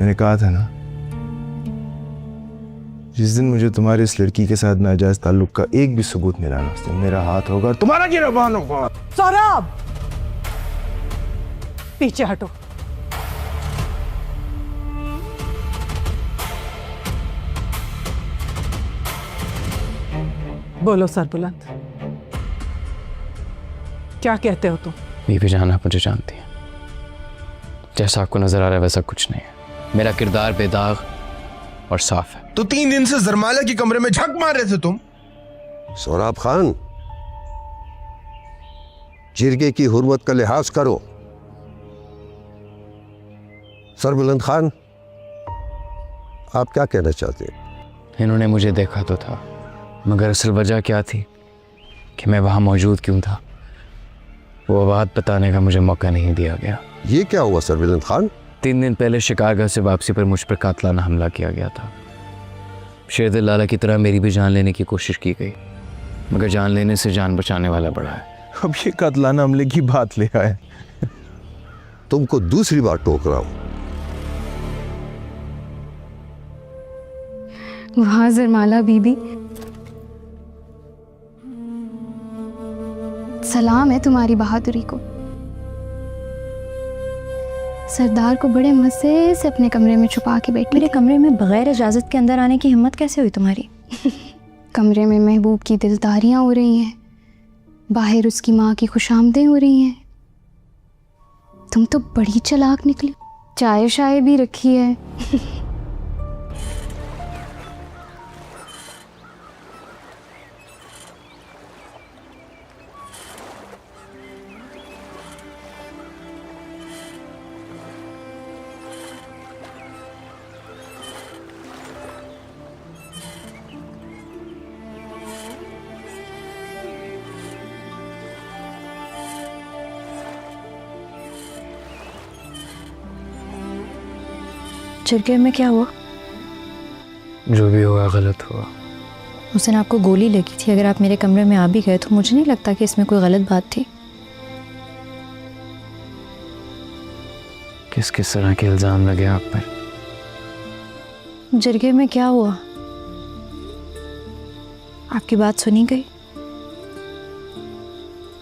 میں نے کہا تھا نا، جس دن مجھے تمہاری اس لڑکی کے ساتھ ناجائز تعلق کا ایک بھی ثبوت ملا نا، اس دن میرا ہاتھ ہوگا اور تمہارا گربان ہوگا۔ سوراب، پیچھے ہٹو۔ بولو سربلند، کیا کہتے ہو تم؟ بیوی جان آپ مجھے جانتی ہیں، جیسا آپ کو نظر آ رہا ہے ویسا کچھ نہیں ہے۔ میرا کردار بے داغ اور صاف ہے۔ تو 3 دن سے زرمالہ کے کمرے میں جھک مار رہے تھے تم۔ سوراب خان، جرگے کی حرمت کا لحاظ کرو۔ سربلند خان، آپ کیا کہنا چاہتے ہیں؟ انہوں نے مجھے دیکھا تو تھا، مگر اصل وجہ کیا تھی کہ میں وہاں موجود کیوں تھا، وہ بات بتانے کا مجھے موقع نہیں دیا گیا۔ یہ کیا ہوا سربلند خان؟ 3 دن پہلے شکارگاہ سے واپسی پر مجھ پر قاتلانہ حملہ کیا گیا تھا۔ شیر دل لالہ کی طرح میری بھی جان لینے کی کوشش کی گئی، مگر جان لینے سے جان بچانے والا بڑا ہے۔ اب یہ قاتلانہ حملے کی بات لے آئے۔ تم کو دوسری بار ٹوک رہا ہوں۔ وہاں زرمالہ بی بی، سلام ہے تمہاری بہادری کو۔ سردار کو بڑے مزے سے اپنے کمرے میں چھپا کے بیٹھی۔ میرے کمرے میں بغیر اجازت کے اندر آنے کی ہمت کیسے ہوئی تمہاری؟ کمرے میں محبوب کی دلداریاں ہو رہی ہیں، باہر اس کی ماں کی خوش آمدیں ہو رہی ہیں۔ تم تو بڑی چلاک نکلی، چائے شائے بھی رکھی ہے۔ جرگے میں کیا ہوا؟ جو بھی ہوا غلط ہوا۔ اس دن آپ کو گولی لگی تھی، اگر آپ میرے کمرے میں آ بھی گئے تو مجھے نہیں لگتا کہ اس میں کوئی غلط بات تھی۔ کس کس طرح کے الزام لگے آپ پر؟ جرگے میں کیا ہوا؟ آپ کی بات سنی گئی،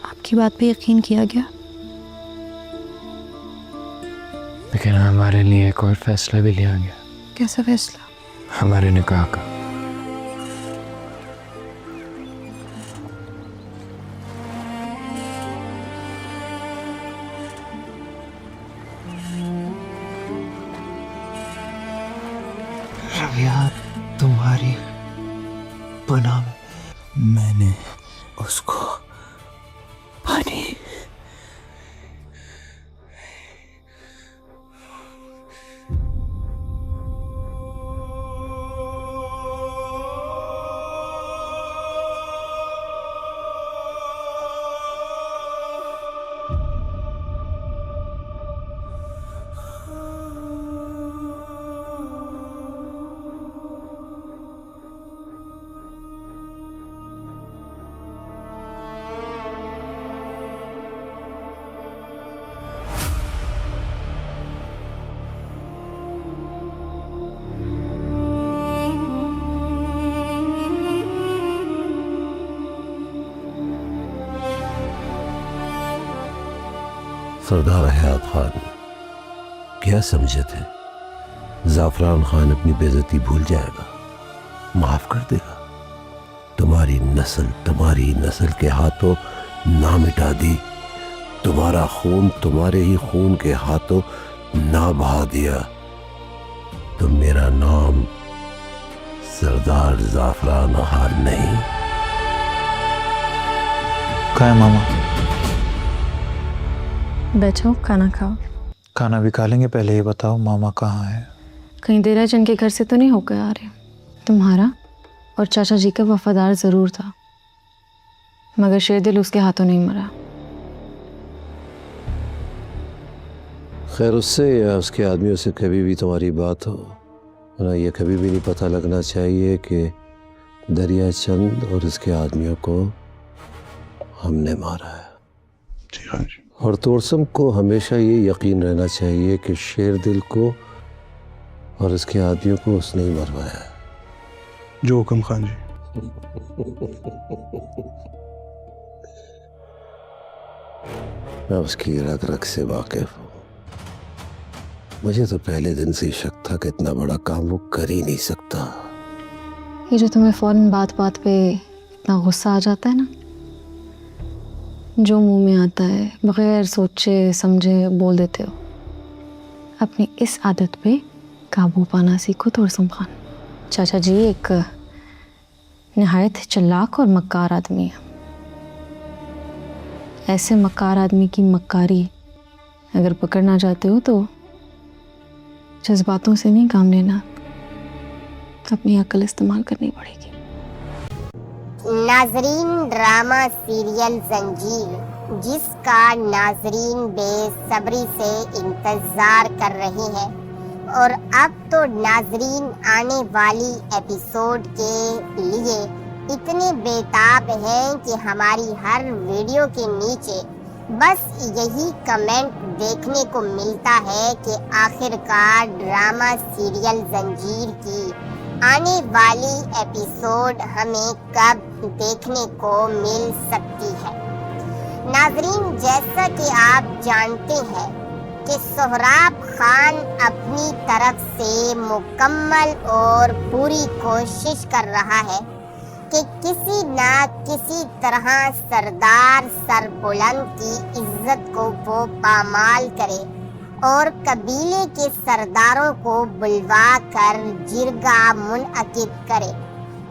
آپ کی بات پہ یقین کیا گیا، لیکن ہمارے لیے ایک اور فیصلہ بھی لیا گیا۔ کیسا فیصلہ؟ ہمارے نکاح کا۔ ربیہ تمہاری پناہ میں نے اس کو پانی سردار حیات خان، کیا سمجھے تھے زعفران خان اپنی بے عزتی بھول جائے گا، معاف کر دے گا؟ تمہاری نسل کے ہاتھوں نہ مٹا دی، تمہارا خون تمہارے ہی خون کے ہاتھوں نہ بہا دیا، تو میرا نام سردار زعفران خان نہیں۔ کہاں ہے ماما؟ بیٹھو کھانا کھاؤ۔ کھانا بھی کھا لیں گے، پہلے یہ بتاؤ ماما کہاں ہے؟ کہیں دیرا جن کے گھر سے تو نہیں ہو کے آ رہے؟ تمہارا اور چاچا جی کا وفادار ضرور تھا، مگر شیر دل اس کے ہاتھوں نہیں مرا۔ خیر، اس سے یا اس کے آدمیوں سے کبھی بھی تمہاری بات ہو نا، یہ کبھی بھی نہیں پتہ لگنا چاہیے کہ دریا چند اور اس کے آدمیوں کو ہم نے مارا ہے۔ جی ہاں جی۔ اور تورسم کو ہمیشہ یہ یقین رہنا چاہیے کہ شیر دل کو और उसके आदमियों को उसने ही मरवाया। जो हुक्म खान जी। मैं उसकी रग रग से वाकिफ हूँ। मुझे तो पहले दिन से ही शक था कि इतना बड़ा काम वो कर ही नहीं सकता। ये जो तुम्हें फौरन बात बात पे इतना गुस्सा आ जाता है ना, जो मुंह में आता है बगैर सोचे समझे बोल देते हो, अपनी इस आदत पे काबू पाना सीखो तुरसम खान। चाचा जी एक नहायत चालाक और मक्कार आदमी है। ऐसे मक्कार आदमी की मक्कारी अगर पकड़ना चाहते हो तो जज्बातों से नहीं काम लेना, अपनी अक्ल इस्तेमाल करनी पड़ेगी। नाजरीन, ड्रामा सीरियल जंजीर जिसका नाजरीन बेसब्री से इंतजार कर रहे हैं, और अब तो नाजरीन आने वाली एपिसोड के लिए इतने बेताब हैं कि हमारी हर वीडियो के नीचे बस यही कमेंट देखने को मिलता है कि आखिरकार ड्रामा सीरियल जंजीर की आने वाली एपिसोड हमें कब देखने को मिल सकती है। नाजरीन, जैसा कि आप जानते हैं कि सोहराब खान अपनी तरफ से मुकम्मल और पूरी कोशिश कर रहा है कि किसी न किसी तरह सरदार सरबुलंद की इज्जत को वो पामाल करे और कबीले के सरदारों को बुलवा कर जिरगा मुनअकिद करे,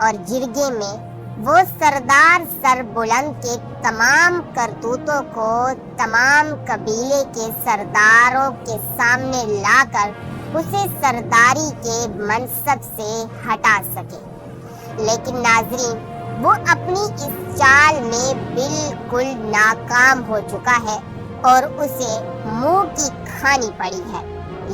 और जिरगे में वो सरदार सरबुलंद के तमाम करतूतों को तमाम कबीले के सरदारों के सामने लाकर उसे सरदारी के मनसब से हटा सके। लेकिन नाजरीन, वो अपनी इस चाल में बिल्कुल नाकाम हो चुका है और उसे मुंह की खानी पड़ी है।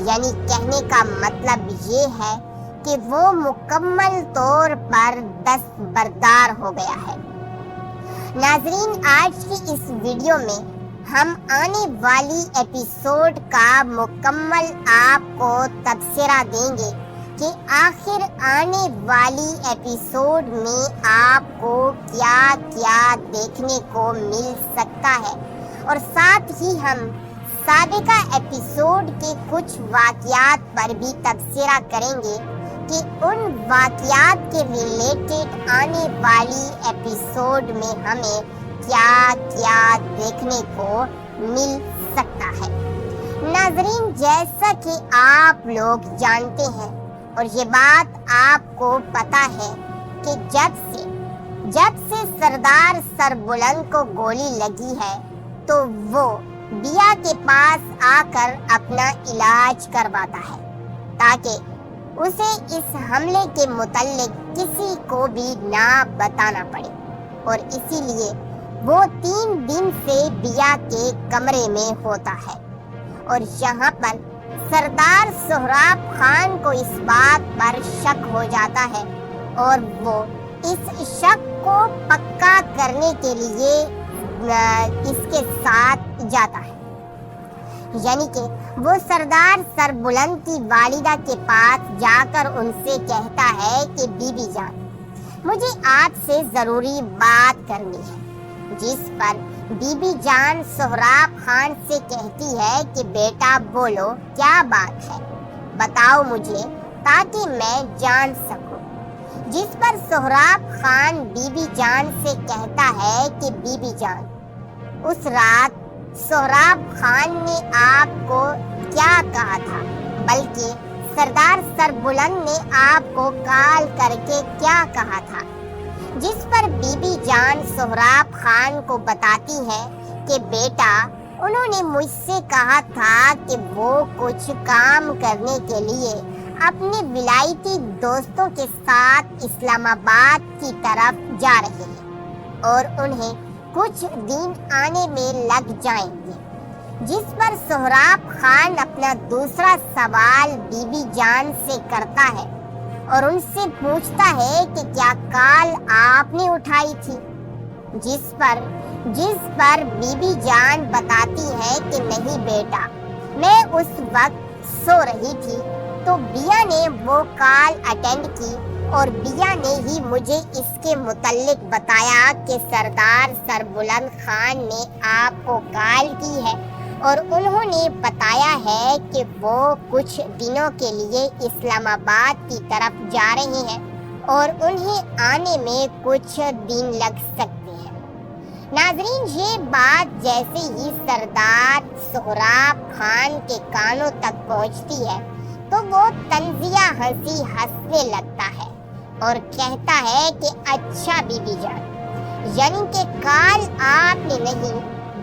यानी कहने का मतलब ये है कि वो मुकम्मल तौर पर दस्तबरदार हो गया है। नाजरीन, आज की इस वीडियो में हम आने वाली एपिसोड का मुकम्मल आपको तबसरा देंगे कि आखिर आने वाली एपिसोड में आपको क्या क्या देखने को मिल सकता है, और साथ ही हम साबिका एपिसोड के कुछ वाक़यात पर भी तबसरा करेंगे कि उन वाक़यात के रिलेटेड आने वाली एपिसोड में हमें क्या क्या देखने को मिल सकता है। नाजरीन, जैसा कि आप लोग जानते हैं और ये बात आपको पता है कि जब से सरदार सरबुलंद को गोली लगी है तो वो बिया के पास आकर अपना इलाज करवाता है ताकि उसे इस हमले के मुतल्लिक किसी को भी ना बताना पड़े, और इसीलिए वो 3 दिन से बिया के कमरे में होता है। और यहाँ पर सरदार सोहराब खान को इस बात पर शक हो जाता है और वो इस शक को पक्का करने के लिए इसके साथ जाता है। यानी कि वो सरदार सरबुलंद की वालिदा के पास जाकर उनसे कहता है कि बीबी जान, मुझे आपसे ज़रूरी बात करनी है। जिस पर बीबी जान सोहराब खान से कहती है कि बेटा बोलो, क्या बात है, बताओ मुझे ताकि मैं जान सकूं। जिस पर सोहराब खान बीबी जान से कहता है कि बीबी जान, उस रात सोहराब खान ने आपको क्या कहा था, बल्कि सरदार सरबुलंद ने आपको कॉल करके क्या कहा था। जिस पर बीबी जान सोहराब खान को बताती है कि बेटा, उन्होंने मुझसे कहा था कि वो कुछ काम करने के लिए अपने विलायती दोस्तों के साथ इस्लामाबाद की तरफ जा रहे हैं और उन्हें कुछ दिन आने में लग जाएंगे। जिस पर सोहराब खान अपना दूसरा सवाल बीबी जान से करता है और उनसे पूछता है कि क्या कॉल आपने उठाई थी। जिस पर बीबी जान बताती है कि नहीं बेटा, मैं उस वक्त सो रही थी, तो बिया ने वो कॉल अटेंड की और बिया ने ही मुझे इसके मुतल्लिक बताया कि सरदार सरबुलंद खान ने आपको कॉल की है और उन्होंने बताया है कि वो कुछ दिनों के लिए इस्लामाबाद की तरफ जा रहे हैं और उन्हें आने में कुछ दिन लग सकते हैं। नाजरीन, ये बात जैसे ही सरदार सोहराब खान के कानों तक पहुंचती है तो वो तंजिया हंसी हंसने लगता है और कहता है कि अच्छा बीबी जान, यानी कि कॉल आपने नहीं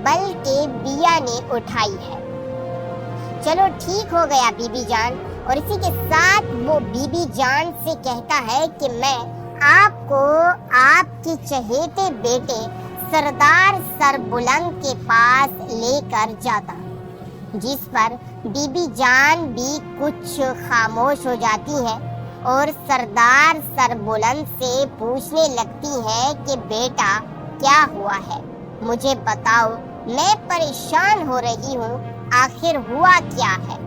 बल्कि बिया ने उठाई है। चलो ठीक हो गया बीबी जान। और इसी के साथ वो बीबी जान से कहता है कि मैं आपको आपके चहेते बेटे सरदार सरबुलंद के पास लेकर जाता, जिस पर बीबी जान भी कुछ खामोश हो जाती है और सरदार सरबुलंद से पूछने लगती है कि बेटा क्या हुआ है, मुझे बताओ, मैं परेशान हो रही हूँ, आखिर हुआ क्या है,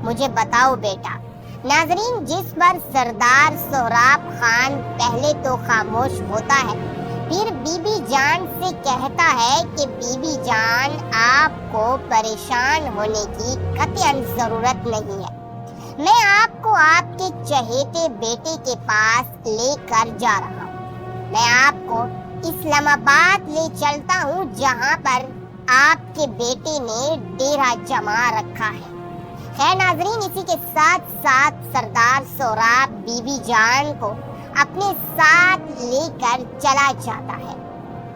मुझे बताओ बेटा। नाजरीन, जिस पर सरदार सोहराब खान पहले तो खामोश होता है, फिर बीबी जान से कहता है कि बीबी जान, आपको परेशान होने की कतई जरूरत नहीं है, मैं आपको आपके चहेते बेटे के पास लेकर जा रहा हूँ। मैं आपको इस्लामाबाद ले चलता हूँ जहाँ पर आपके बेटे ने डेरा जमा रखा है। खैर नाजरीन, इसी के साथ साथ सरदार सोहराब बीबी जान को अपने साथ लेकर चला जाता है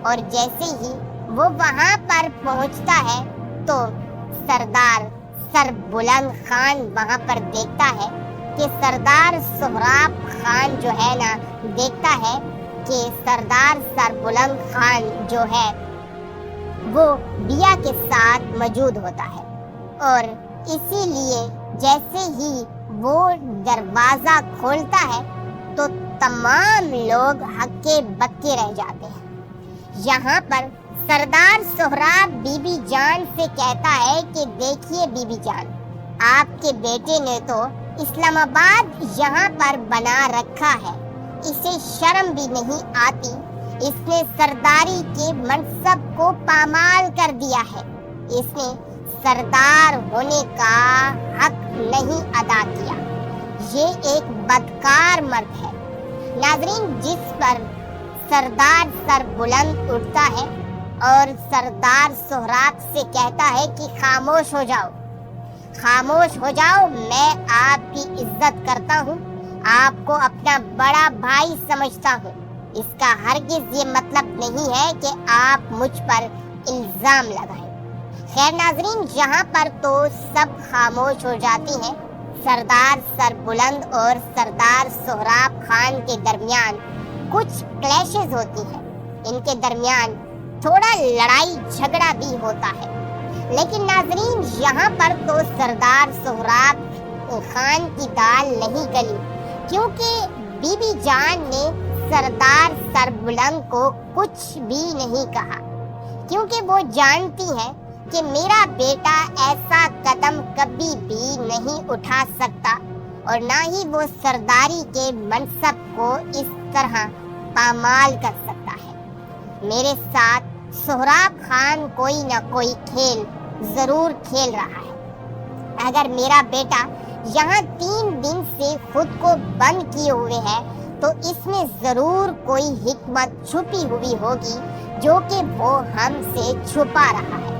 और जैसे ही वो वहाँ पर पहुँचता है तो सरदार सरबुलंद खान वहाँ पर देखता है कि सरदार सोहराब खान जो है ना, देखता है कि सरदार सरबुलंद खान जो है वो बिया के साथ मौजूद होता है और इसीलिए जैसे ही वो दरवाजा खोलता है तो तमाम लोग हक्के बक्के रह जाते हैं। यहाँ पर सरदार सोहराब बीबी जान से कहता है कि देखिए बीबी जान, आपके बेटे ने तो इस्लामाबाद यहाँ पर बना रखा है, इसे शर्म भी नहीं आती, इसने सरदारी के मनसब को पामाल कर दिया है, इसने सरदार होने का हक नहीं अदा किया, ये एक बदकार मर्द है। नाजरीन, जिस पर सरदार सरबुलंद उठता है और सरदार सोहराब से कहता है कि खामोश हो जाओ, खामोश हो जाओ, मैं आपकी इज्जत करता हूँ, आपको अपना बड़ा भाई समझता हूँ, इसका हरगिज ये मतलब नहीं है कि आप मुझ पर इल्जाम लगाएं। खैर नाजरीन, यहाँ पर तो सब खामोश हो जाती हैं। सरदार सरबुलंद और सरदार सोहराब खान के दरमियान कुछ क्लैशेस होती हैं, इनके दरमियान थोड़ा लड़ाई झगड़ा भी होता है। लेकिन नाजरीन, यहाँ पर तो सरदार सोहराब खान की दाल नहीं गली, क्योंकि बीबी जान ने सरदार सरबुलंद को कुछ भी नहीं कहा, क्योंकि वो जानती है कि मेरा बेटा ऐसा कदम कभी भी नहीं उठा सकता और ना ही वो सरदारी के मनसब को इस तरह पामाल कर सकता है। मेरे साथ सोहराब खान कोई ना कोई खेल जरूर खेल रहा है। अगर मेरा बेटा यहाँ 3 दिन से खुद को बंद किए हुए है तो इसमें जरूर कोई हिकमत छुपी हुई होगी जो कि वो हमसे छुपा रहा है।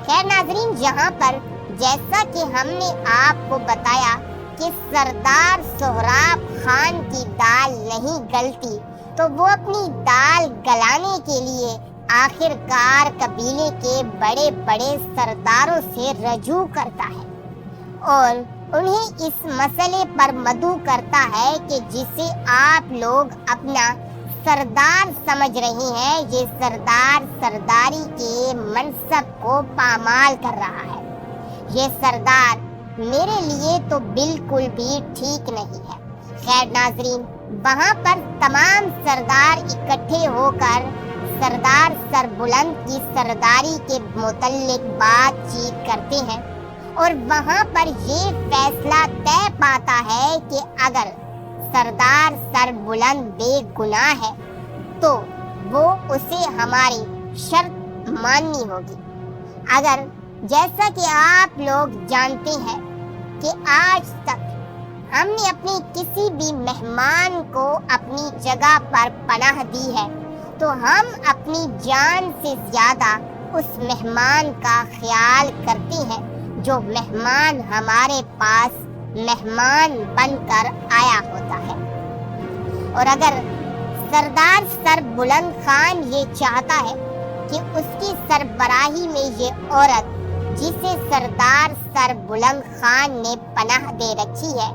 खैर नाजरीन, यहाँ पर जैसा कि हमने आपको बताया कि सरदार सोहराब खान की दाल नहीं गलती, तो वो अपनी दाल गलाने के लिए आखिरकार कबीले के बड़े बड़े सरदारों से रजू करता है और उन्हें इस मसले पर मदऊ करता है कि जिसे आप लोग अपना सरदार समझ रही हैं, ये सरदार सरदारी के मनसब को पामाल कर रहा है। ये सरदार मेरे लिए तो बिल्कुल भी ठीक नहीं है। खैर नाजरीन, वहाँ पर तमाम सरदार इकट्ठे होकर सरदार सरबुलंद की सरदारी के मुतल्लिक बातचीत करते हैं اور وہاں پر یہ فیصلہ طے پاتا ہے کہ اگر سردار سربلند بے گناہ ہے تو وہ اسے ہماری شرط ماننی ہوگی. اگر جیسا کہ آپ لوگ جانتے ہیں کہ آج تک ہم نے اپنے کسی بھی مہمان کو اپنی جگہ پر پناہ دی ہے تو ہم اپنی جان سے زیادہ اس مہمان کا خیال کرتے ہیں جو مہمان ہمارے پاس مہمان بن کر آیا ہوتا ہے. اور اگر سردار سربلند خان یہ چاہتا ہے کہ اس کی سربراہی میں یہ عورت جسے سردار سربلند خان نے پناہ دے رکھی ہے،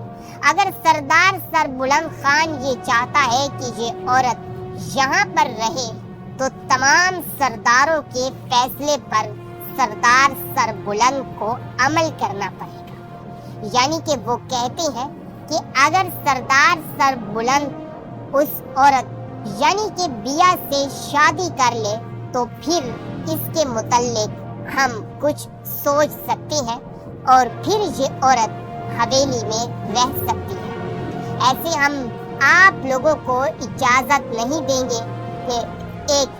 اگر سردار سربلند خان یہ چاہتا ہے کہ یہ عورت یہاں پر رہے تو تمام سرداروں کے فیصلے پر سردار سربلند کو عمل کرنا پڑے گا. یعنی کہ وہ کہتے ہیں کہ اگر سردار سربلند اس عورت یعنی کہ بیا سے شادی کر لے تو پھر اس کے متعلق ہم کچھ سوچ سکتے ہیں اور پھر یہ عورت حویلی میں رہ سکتی ہے. ایسے ہم آپ لوگوں کو اجازت نہیں دیں گے کہ ایک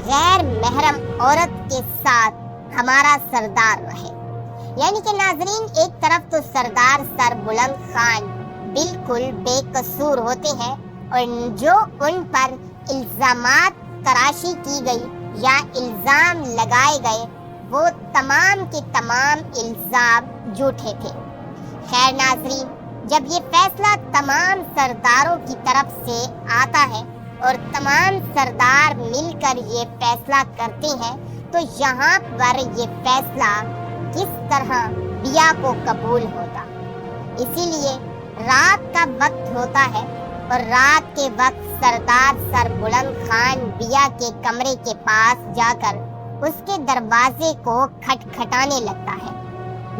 غیر محرم عورت کے ساتھ ہمارا سردار رہے. یعنی کہ ناظرین، ایک طرف تو سردار سربلند خان بالکل بے قصور ہوتے ہیں اور جو ان پر الزامات تراشی کی گئی یا الزام لگائے گئے وہ تمام کے تمام الزام جھوٹے تھے. خیر ناظرین، جب یہ فیصلہ تمام سرداروں کی طرف سے آتا ہے اور تمام سردار مل کر یہ فیصلہ کرتے ہیں تو یہاں پر یہ فیصلہ کس طرح بیا کو قبول ہوتا. اسی لیے رات کا وقت ہوتا ہے اور رات کے وقت سردار سربلند خان بیا کے کمرے کے پاس جا کر اس کے دروازے کو کھٹکھٹانے لگتا ہے.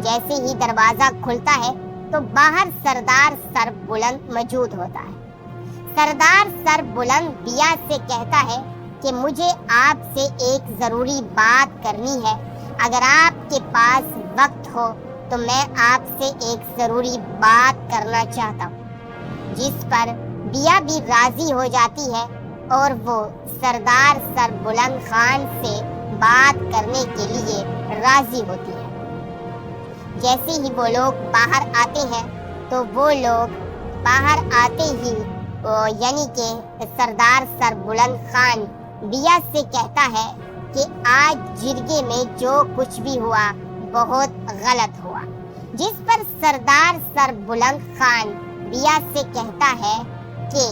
جیسے ہی دروازہ کھلتا ہے تو باہر سردار سربلند موجود ہوتا ہے. سردار سربلند بیا سے کہتا ہے کہ مجھے آپ سے ایک ضروری بات کرنی ہے. اگر آپ کے پاس وقت ہو تو میں آپ سے ایک ضروری بات کرنا چاہتا ہوں. جس پر بیا بھی راضی ہو جاتی ہے اور وہ سردار سربلند خان سے بات کرنے کے لیے راضی ہوتی ہے. جیسے ہی وہ لوگ باہر آتے ہیں تو وہ لوگ باہر آتے ہی یعنی کہ سردار سربلند خان بیا سے کہتا ہے کہ آج جرگے میں جو کچھ بھی ہوا بہت غلط ہوا. جس پر سردار سربلند خان بیا سے کہتا ہے کہ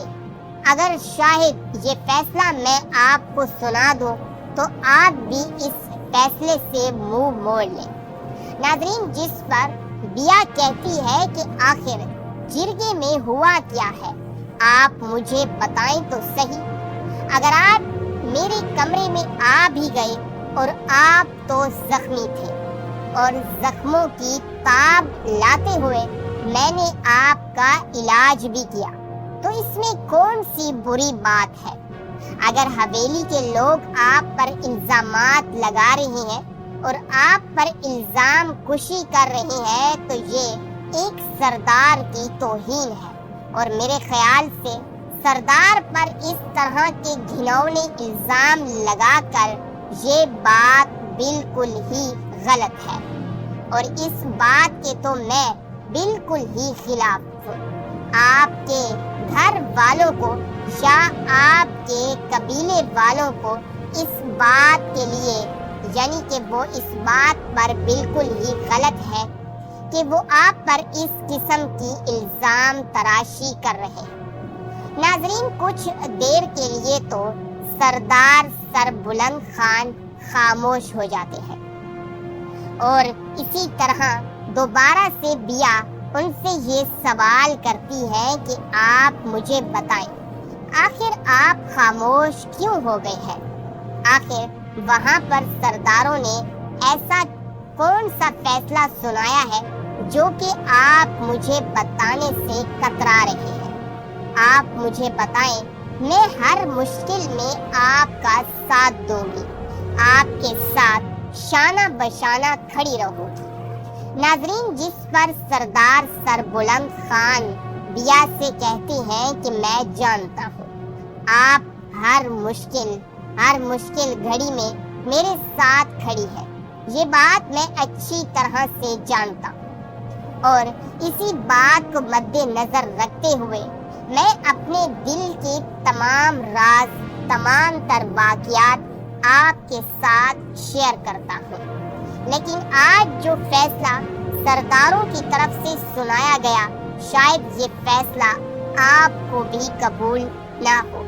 اگر شاید یہ فیصلہ میں آپ کو سنا دوں تو آپ بھی اس فیصلے سے منہ موڑ لیں. ناظرین، جس پر بیا کہتی ہے کہ آخر جرگے میں ہوا کیا ہے، آپ مجھے بتائیں تو صحیح. اگر آپ میرے کمرے میں آ بھی گئے اور آپ تو زخمی تھے اور زخموں کی تاب لاتے ہوئے میں نے آپ کا علاج بھی کیا تو اس میں کون سی بری بات ہے؟ اگر حویلی کے لوگ آپ پر الزامات لگا رہے ہیں اور آپ پر الزام کشی کر رہے ہیں تو یہ ایک سردار کی توہین ہے اور میرے خیال سے سردار پر اس طرح کے گھنونے الزام لگا کر یہ بات بالکل ہی غلط ہے اور اس بات کے تو میں بالکل ہی خلاف ہوں. آپ کے گھر والوں کو یا آپ کے قبیلے والوں کو اس بات کے لیے یعنی کہ وہ اس بات پر بالکل ہی غلط ہے کہ وہ آپ پر اس قسم کی الزام تراشی کر رہے ہیں. ناظرین، کچھ دیر کے لیے تو سردار سربلند خان خاموش ہو جاتے ہیں اور اسی طرح دوبارہ سے بیا ان سے یہ سوال کرتی ہے کہ آپ مجھے بتائیں آخر آپ خاموش کیوں ہو گئے ہیں؟ آخر وہاں پر سرداروں نے ایسا کون سا فیصلہ سنایا ہے جو کہ آپ مجھے بتانے سے کترا رہے ہیں؟ آپ مجھے بتائیں، میں ہر مشکل میں آپ کا ساتھ دوں گی، آپ کے ساتھ شانہ بشانہ کھڑی رہوں گی. नाजरीन, जिस पर सरदार सरबुलंद खान बिया से कहते हैं कि मैं जानता हूँ आप हर मुश्किल घड़ी में मेरे साथ खड़ी है। ये बात मैं अच्छी तरह से जानता हूँ और इसी बात को मद्देनजर रखते हुए मैं अपने दिल के तमाम राज, तमाम तर वाक़यात आपके साथ शेयर करता हूँ। लेकिन आज जो फैसला सरदारों की तरफ से सुनाया गया, शायद ये फैसला आपको भी कबूल ना हो,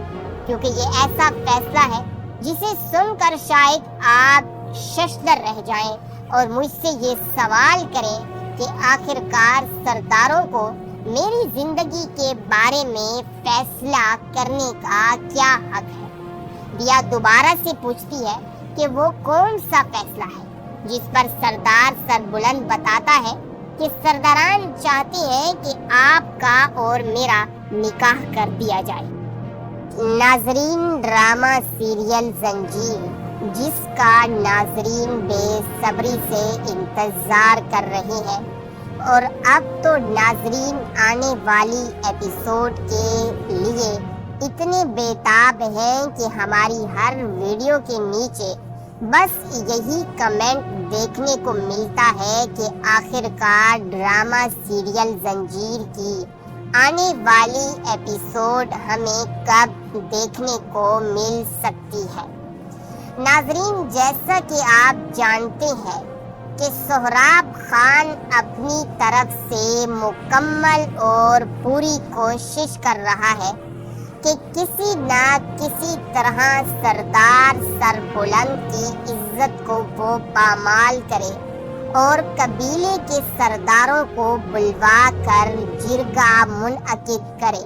क्योंकि ये ऐसा फैसला है जिसे सुनकर शायद आप शशदर रह जाएं और मुझसे ये सवाल करें कि आखिरकार सरदारों को मेरी जिंदगी के बारे में फैसला करने का क्या हक है। बिया दोबारा से पूछती है कि वो कौन सा फैसला है, जिस पर सरदार सरबुलंद बताता है कि सरदारान चाहते हैं कि आपका और मेरा निकाह कर दिया जाए। नाजरीन, ड्रामा सीरियल जंजीर, जिसका नाजरीन बेसब्री से इंतजार कर रहे हैं और अब तो नाजरीन आने वाली एपिसोड के लिए इतने बेताब हैं कि हमारी हर वीडियो के नीचे बस यही कमेंट देखने को मिलता है कि आखिरकार ड्रामा सीरियल जंजीर की आने वाली एपिसोड हमें कब देखने को मिल सकती है। नाजरीन, जैसा कि आप जानते हैं कि सोहराब खान अपनी तरफ से मुकम्मल और पूरी कोशिश कर रहा है कि किसी न किसी तरह सरदार सरबुलंद की इज्जत को वो पामाल करे और कबीले के सरदारों को बुलवा कर जिरगा मुनअकिद करे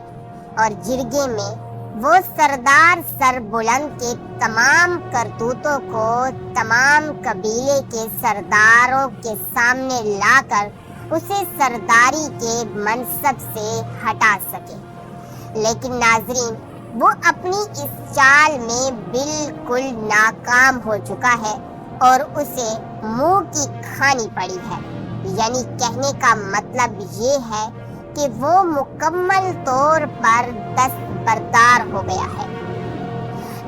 और जिरगे में वो सरदार सरबुलंद के तमाम करतूतों को तमाम कबीले के सरदारों के सामने लाकर उसे सरदारी के मनसब से हटा सके। लेकिन नाजरीन, वो अपनी इस चाल में बिल्कुल नाकाम हो चुका है और उसे मुंह की खानी पड़ी है। यानी कहने का मतलब ये है कि वो मुकम्मल तौर पर दस्तबरदार हो गया है।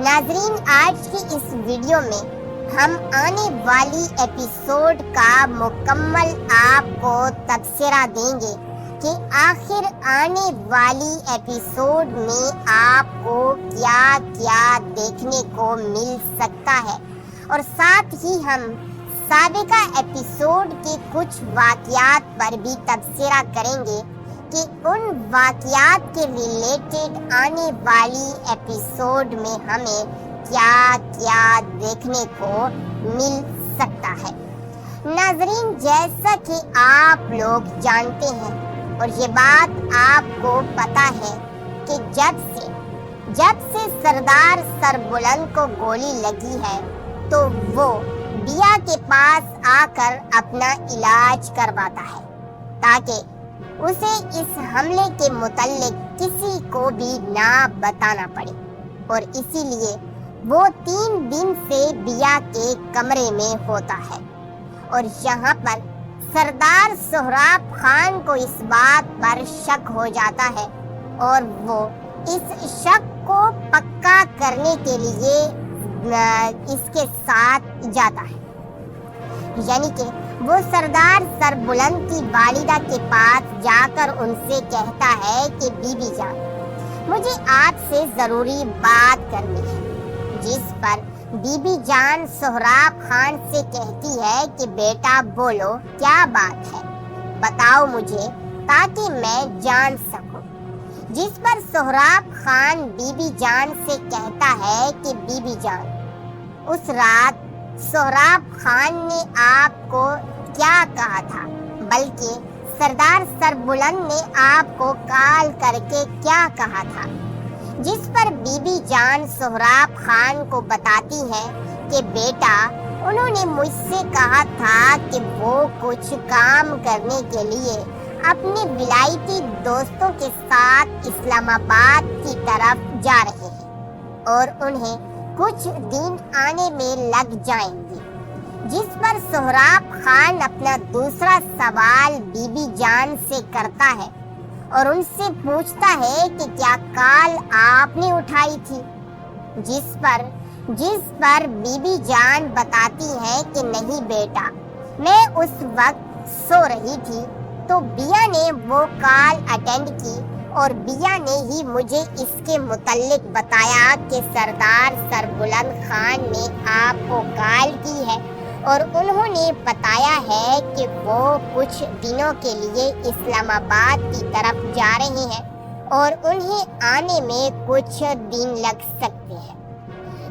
नाजरीन, आज की इस वीडियो में हम आने वाली एपिसोड का मुकम्मल आपको तबसरा देंगे कि आखिर आने वाली एपिसोड में आपको क्या क्या देखने को मिल सकता है और साथ ही हम साबिका एपिसोड के कुछ वाक़यात पर भी तबसरा करेंगे कि उन वाक़यात के रिलेटेड आने वाली एपिसोड में हमें क्या क्या देखने को मिल सकता है। नाजरीन, जैसा कि आप लोग जानते हैं और ये बात आपको पता है कि जब से सरदार सरबुलंद को गोली लगी है तो वो बिया के पास आकर अपना इलाज करवाता है ताकि उसे इस हमले के मुतल्लिक किसी को भी ना बताना पड़े और इसीलिए वो 3 दिन से बिया के कमरे में होता है और यहाँ पर सरदार सोहराब खान को इस बात पर शक हो जाता है और वो इस शक को पक्का करने के लिए इसके साथ जाता है। यानी कि वो सरदार सरबुलंद की वालिदा के पास जाकर उनसे कहता है कि बीबी जान, मुझे आपसे ज़रूरी बात करनी है। जिस पर बीबी जान सोहराब खान से कहती है कि बेटा बोलो, क्या बात है, बताओ मुझे ताकि मैं जान सकूं। जिस पर सोहराब खान बीबी जान से कहता है कि बीबी जान, उस रात सोहराब खान ने आपको क्या कहा था, बल्कि सरदार सरबुलंद ने आपको कॉल करके क्या कहा था। जिस पर बीबी जान सोहराब खान को बताती है कि बेटा, उन्होंने मुझसे कहा था कि वो कुछ काम करने के लिए अपने विलायती दोस्तों के साथ इस्लामाबाद की तरफ जा रहे हैं और उन्हें कुछ दिन आने में लग जाएंगे। जिस पर सोहराब खान अपना दूसरा सवाल बीबी जान से करता है और उनसे पूछता है कि क्या कॉल आपने उठाई थी, जिस पर बीबी जान बताती है कि नहीं बेटा, मैं उस वक्त सो रही थी। तो बिया ने वो कॉल अटेंड की और बिया ने ही मुझे इसके मुतल्लिक बताया कि सरदार सरबुलंद खान ने आपको कॉल की है और उन्होंने बताया है कि वो कुछ दिनों के लिए इस्लामाबाद की तरफ जा रहे हैं और उन्हें आने में कुछ दिन लग सकते हैं।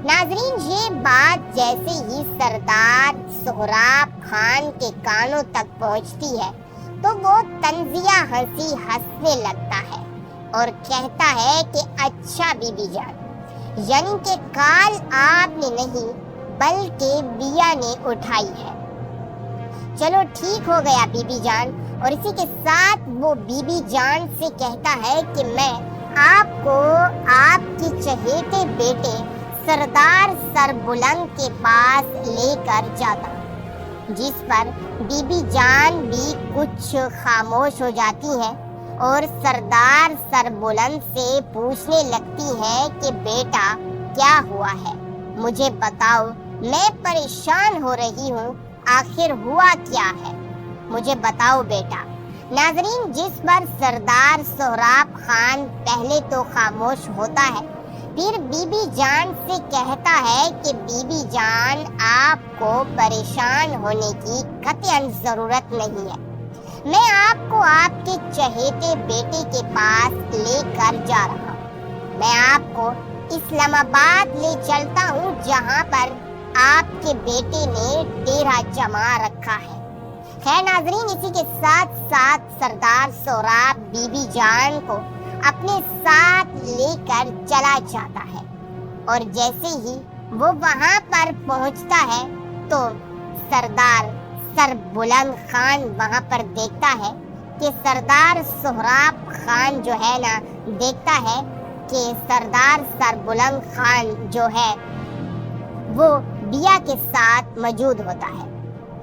नाजरीन, ये बात जैसे ही सरदार सोहराब खान के कानों तक पहुंचती है तो वो तंजिया हंसने लगता है और कहता है कि अच्छा बीबी जान, यानी कि कॉल आपने नहीं बल्कि बिया ने उठाई है। चलो ठीक हो गया बीबी जान। और इसी के साथ वो बीबी जान से कहता है कि मैं आपको आपकी चहेते बेटे सरदार सरबुलंद के पास लेकर जाता हूँ, जिस पर बीबी जान भी कुछ खामोश हो जाती है और सरदार सरबुलंद से पूछने लगती है कि बेटा क्या हुआ है, मुझे बताओ, मैं परेशान हो रही हूँ, आखिर हुआ क्या है, मुझे बताओ बेटा। नाजरीन, जिस पर सरदार सोहराब खान पहले तो खामोश होता है, फिर बीबी जान से कहता है कि बीबी जान, आपको परेशान होने की कतई जरूरत नहीं है, मैं आपको आपके चहेते बेटे के पास लेकर जा रहा हूँ। मैं आपको इस्लामाबाद ले चलता हूँ, जहाँ पर आपके बेटे ने डेरा जमा रखा है। खैर नाजरीन, इसी के साथ साथ सरदार सोहराब बीबी जान को अपने साथ लेकर चला जाता है और जैसे ही वो वहाँ पर पहुँचता है तो सरदार सरबुलंद खान वहाँ पर देखता है कि सरदार सोहराब खान जो है ना, देखता है कि सरदार सरबुलंद खान जो है वो बिया के साथ मौजूद होता है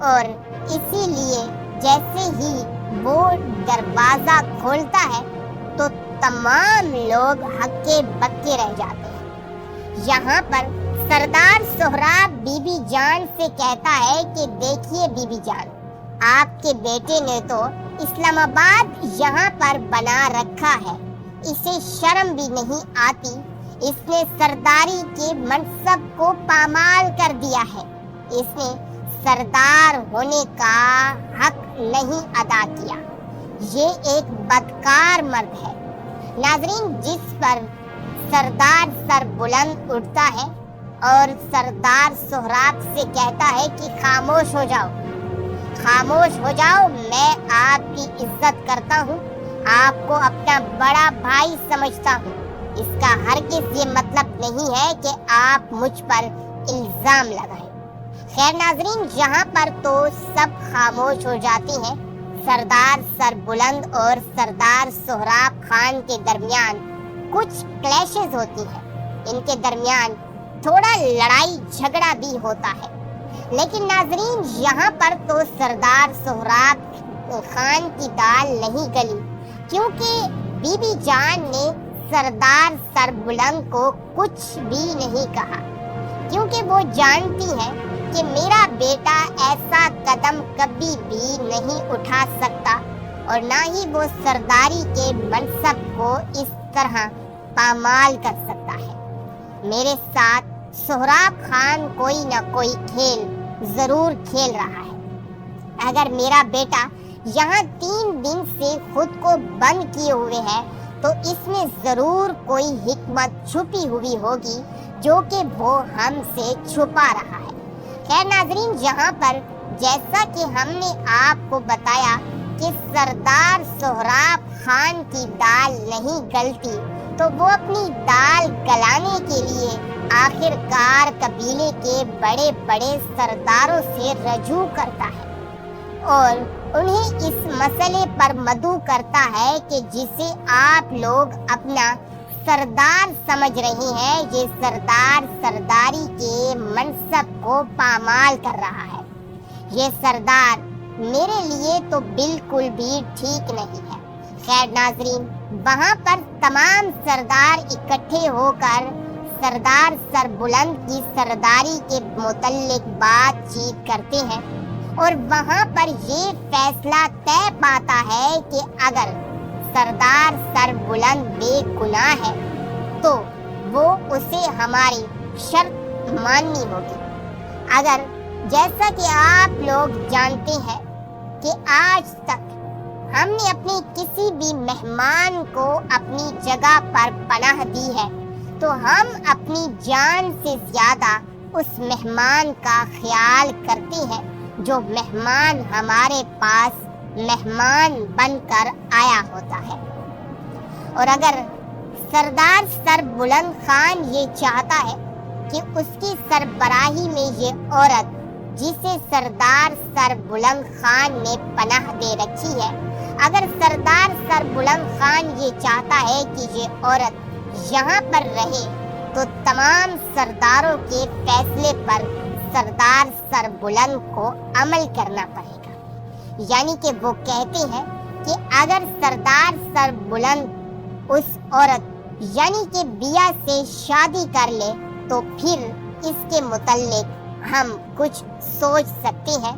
और इसीलिए जैसे ही वो दरवाजा खोलता है तो तमाम लोग हक्के बक्के रह जाते हैं। यहाँ पर सरदार सोहराब बीबी जान से कहता है कि देखिए बीबी जान, आपके बेटे ने तो इस्लामाबाद यहाँ पर बना रखा है, इसे शर्म भी नहीं आती, इसने सरदारी के मनसब को पामाल कर दिया है, इसने सरदार होने का हक नहीं अदा किया, ये एक बदकार मर्द है। नाजरीन, जिस पर सरदार सरबुलंद उठता है और सरदार सोहराब से कहता है कि खामोश हो जाओ, खामोश हो जाओ, मैं आपकी इज्जत करता हूँ, आपको अपना बड़ा भाई समझता हूँ, इसका हरगिज़ ये मतलब नहीं है कि आप मुझ पर इल्जाम लगाएं। खैर नाजरीन, यहाँ पर तो सब खामोश हो जाती हैं। सरदार सरबुलंद और सरदार सोहराब खान के दरमियान कुछ क्लैशेस होती हैं, इनके दरमियान थोड़ा लड़ाई झगड़ा भी होता है। लेकिन नाजरीन, यहाँ पर तो सरदार सोहराब खान की दाल नहीं गली, क्योंकि बीबी जान ने सरदार सरबुलंद को कुछ भी नहीं कहा, क्योंकि वो जानती है कि मेरा बेटा ऐसा कदम कभी भी नहीं उठा सकता और ना ही वो सरदारी के मनसब को इस तरह पामाल कर सकता है। मेरे साथ सोहराब खान कोई ना कोई खेल जरूर खेल रहा है। अगर मेरा बेटा यहाँ 3 दिन से खुद को बंद किए हुए है तो इसमें जरूर कोई हिकमत छुपी हुई होगी जो कि वो हमसे छुपा रहा है। खैर नाजरीन, यहाँ पर जैसा कि हमने आपको बताया कि सरदार सोहराब खान की दाल नहीं गलती, तो वो अपनी दाल गलाने के लिए आखिरकार कबीले के बड़े बड़े सरदारों से रजू करता है और उन्हें इस मसले पर मदऊ करता है कि जिसे आप लोग अपना सरदार समझ रही हैं, ये सरदार सरदारी के मनसब को पामाल कर रहा है। ये सरदार मेरे लिए तो बिल्कुल भी ठीक नहीं है। खैर नाजरीन, वहाँ पर तमाम सरदार इकट्ठे होकर सरदार सरबुलंद की सरदारी के मुतल्लिक बातचीत करते हैं और वहाँ पर ये फैसला तय पाता है कि अगर सरदार सरबुलंद बेगुनाह है तो वो उसे हमारी शर्त माननी होगी। अगर जैसा कि आप लोग जानते हैं कि आज तक हमने अपने किसी भी मेहमान को अपनी जगह पर पनाह दी है तो हम अपनी जान से ज्यादा उस मेहमान का ख्याल करते हैं जो मेहमान हमारे पास मेहमान बनकर आया होता है। और अगर सरदार सरबुलंद खान ये चाहता है कि उसकी सरबराही में ये औरत जिसे सरदार सरबुलंद खान ने पनाह दे रखी है, अगर सरदार सरबुलंद खान ये चाहता है कि ये औरत यहाँ पर रहे तो तमाम सरदारों के फैसले पर सरदार सरबुलंद को अमल करना पड़ेगा। यानी कि वो कहते हैं कि अगर सरदार सरबुलंद उस औरत यानी कि बिया से शादी कर ले तो फिर इसके मुतल्लिक हम कुछ सोच सकते हैं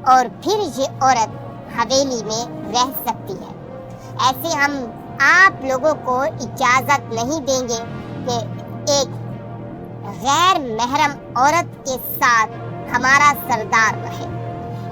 और फिर ये औरत हवेली में रह सकती है। ऐसे हम आप लोगों को इजाजत नहीं देंगे कि एक गैर महरम औरत के साथ हमारा सरदार रहे।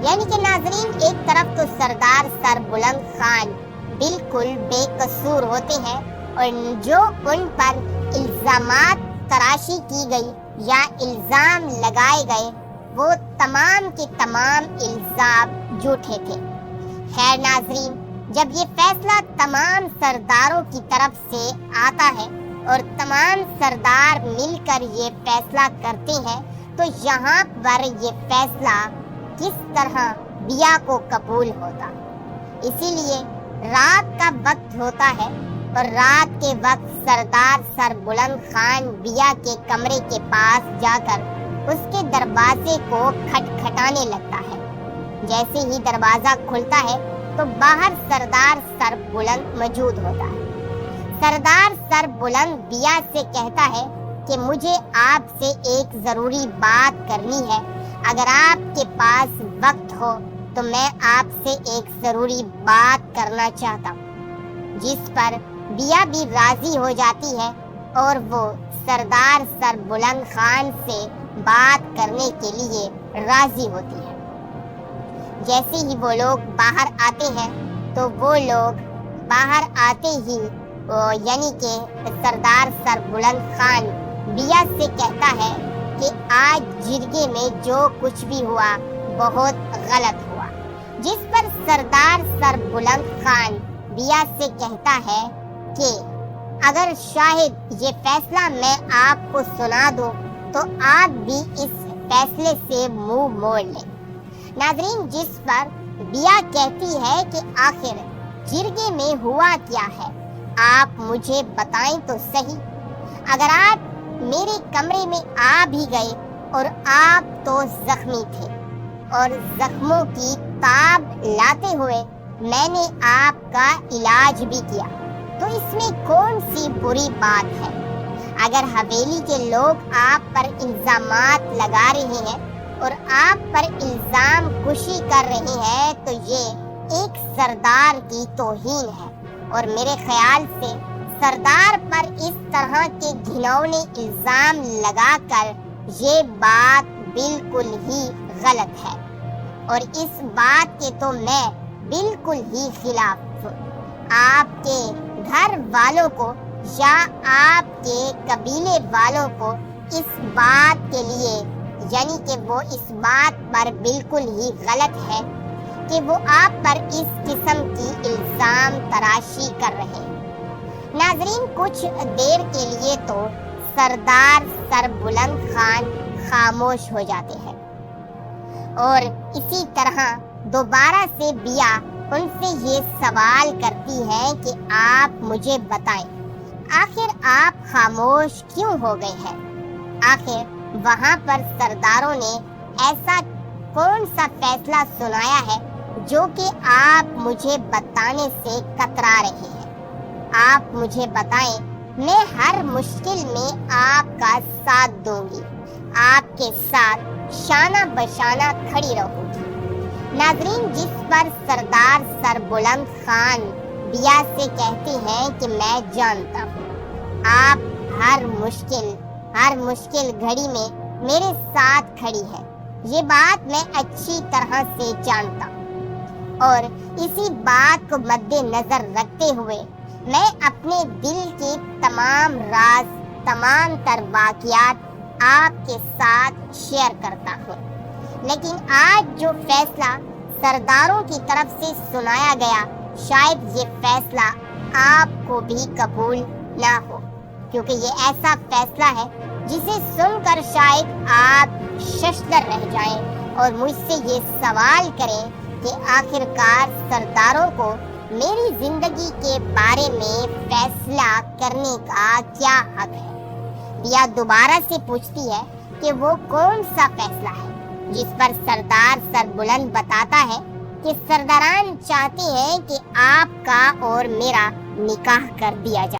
यानी कि नाजरीन, एक तरफ तो सरदार सरबुलंद खान बिल्कुल बेकसूर होते हैं और जो उन पर इल्जामात तराशी की गई या इल्जाम लगाए गए वो तमाम के तमाम इल्जाम झूठे थे। खैर नाजरीन, जब ये फैसला तमाम सरदारों की तरफ से आता है और तमाम सरदार मिलकर ये फैसला करते हैं तो यहाँ पर ये फैसला किस तरह बिया को कबूल होता। इसीलिए रात का वक्त होता है और रात के वक्त सरदार सरबुलंद खान बिया के कमरे के पास जाकर उसके दरवाजे को खटखटाने लगता है। जैसे ही दरवाजा खुलता है तो बाहर सरदार सरबुलंद मौजूद होता है। सरदार सरबुलंद बिया से कहता है कि मुझे आपसे एक जरूरी बात करनी है, अगर आपके पास वक्त हो तो मैं आपसे एक जरूरी बात करना चाहता हूँ। जिस पर बिया भी राजी हो जाती है और वो सरदार सरबुलंद खान से बात करने के लिए राजी होती है। जैसे ही वो लोग बाहर आते हैं तो वो लोग बाहर आते ही यानी कि सरदार सरबुलंद खान बिया से कहता है कि आज जिरगे में जो कुछ भी हुआ बहुत गलत हुआ। जिस पर सरदार सरबुलंद खान बिया से कहता है कि अगर शायद ये फैसला मैं आपको सुना दूं तो आप भी इस फैसले से मुंह मोड़ लें। नाजरीन, जिस पर बिया कहती है कि आखिर जिरगे में हुआ क्या है, आप मुझे बताएं तो सही। अगर आप मेरे कमरे में आ भी गए और आप तो जख्मी थे और जख्मों की ताब लाते हुए मैंने आपका इलाज भी किया, तो इसमें कौन सी बुरी बात है। अगर हवेली के लोग आप पर इल्जामात लगा रहे हैं और आप पर इल्जाम कुशी कर रहे हैं तो ये एक सरदार की तौहीन है और मेरे ख्याल से सरदार पर इस तरह के घिनौने इल्जाम लगाकर ये बात बिल्कुल ही गलत है और इस बात के तो मैं बिल्कुल ही खिलाफ हूँ। आपके घर वालों को या आपके कबीले वालों को इस बात के लिए यानी कि वो इस बात पर बिल्कुल ही गलत है कि वो आप पर इस किस्म की इल्जाम तराशी कर रहे हैं। नाजरीन, कुछ देर के लिए तो सरदार सरबुलंद खान खामोश हो जाते हैं और इसी तरह दोबारा से बिया उनसे ये सवाल करती है कि आप मुझे बताएं, आखिर आप खामोश क्यों हो गए हैं। आखिर वहाँ पर सरदारों ने ऐसा कौन सा फैसला सुनाया है जो कि आप मुझे बताने से कतरा रहे हैं। आप मुझे बताएं, मैं हर मुश्किल में आपका साथ दूंगी, आपके साथ शाना बशाना खड़ी रहूंगी। नाजरीन, जिस पर सरदार सरबुलंद खान बिया से कहते हैं कि मैं जानता हूँ आप हर मुश्किल घड़ी में मेरे साथ खड़ी है, ये बात मैं अच्छी तरह से जानता हूँ। और इसी बात को मद्देनजर रखते हुए मैं अपने दिल के तमाम राज, तमाम तर वाक़ियात आपके साथ शेयर करता हूँ। लेकिन आज जो फैसला सरदारों की तरफ से सुनाया गया, शायद ये फैसला आपको भी कबूल ना हो, क्योंकि ये ऐसा फैसला है जिसे सुनकर शायद आप शशदर रह जाएं और मुझसे ये सवाल करें कि आखिरकार सरदारों को मेरी जिंदगी के बारे में फैसला करने का क्या हक है। बिया दोबारा से पूछती है कि वो कौन सा फैसला है, जिस पर सरदार सरबुलंद बताता है कि सरदारान चाहते हैं कि आपका और मेरा निकाह कर दिया जाए।